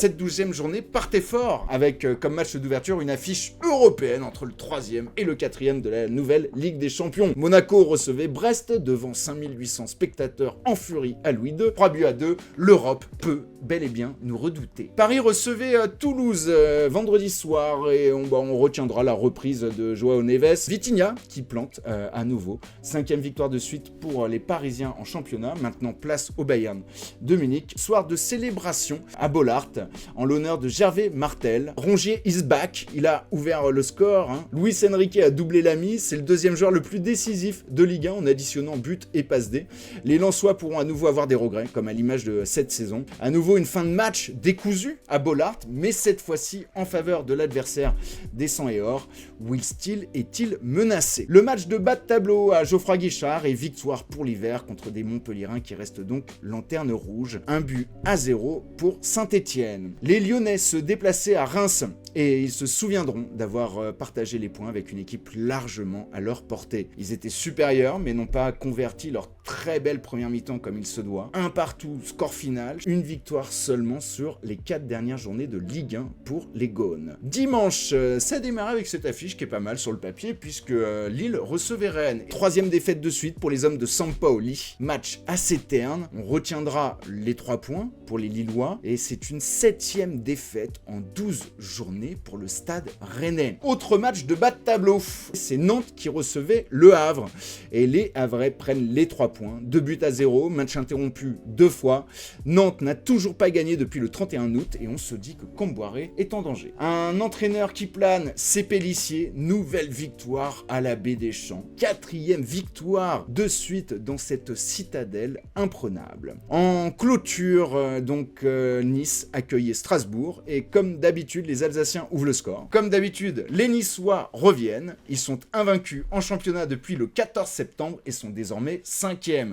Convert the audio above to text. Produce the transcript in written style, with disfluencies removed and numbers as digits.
Cette 12e journée partait fort, avec comme match d'ouverture une affiche européenne entre le 3e et le 4e de la nouvelle Ligue des Champions. Monaco recevait Brest devant 5800 spectateurs en furie à Louis II. 3-2, l'Europe peut bel et bien nous redouter. Paris recevait Toulouse vendredi soir et on retiendra la reprise de Joao Neves. Vitinha qui plante à nouveau. 5e victoire de suite pour les Parisiens en championnat. Maintenant place au Bayern de Munich. Soir de célébration à Bollaert en l'honneur de Gervais Martel. Rongier is back. Il a ouvert le score. Luis Enrique a doublé la mise. C'est le deuxième joueur le plus décisif de Ligue 1 en additionnant but et passe D. Les Lensois pourront à nouveau avoir des regrets, comme à l'image de cette saison. À nouveau une fin de match décousue à Bollaert, mais cette fois-ci en faveur de l'adversaire des Sang et Or. Will Steele est-il menacé? Le match de bas de tableau à Geoffroy Guichard et victoire pour l'hiver contre des Montpellierins qui restent donc lanterne rouge. 1-0 pour Saint-Étienne. Les Lyonnais se déplaçaient à Reims et ils se souviendront d'avoir partagé les points avec une équipe largement à leur portée. Ils étaient supérieurs mais n'ont pas converti leur très belle première mi-temps comme il se doit. 1-1, score final, une victoire seulement sur les 4 dernières journées de Ligue 1 pour les Gaunes. Dimanche, ça démarre avec cette affiche qui est pas mal sur le papier puisque Lille recevait Rennes. 3e défaite de suite pour les hommes de Sampaoli. Match assez terne. On retiendra les 3 points pour les Lillois et c'est une 7e défaite en 12 journées pour le Stade Rennais. Autre match de bas de tableau, c'est Nantes qui recevait Le Havre et les Havrais prennent les 3 points, 2-0, match interrompu 2 fois. Nantes n'a toujours pas gagné depuis le 31 août et on se dit que Comboiré est en danger. Un entraîneur qui plane, c'est Pélissier, nouvelle victoire à la Baie des Champs. 4e victoire de suite dans cette citadelle imprenable. En clôture, Nice accueillait Strasbourg et comme d'habitude, les Alsaciens ouvrent le score. Comme d'habitude, les Niçois reviennent. Ils sont invaincus en championnat depuis le 14 septembre et sont désormais 5e.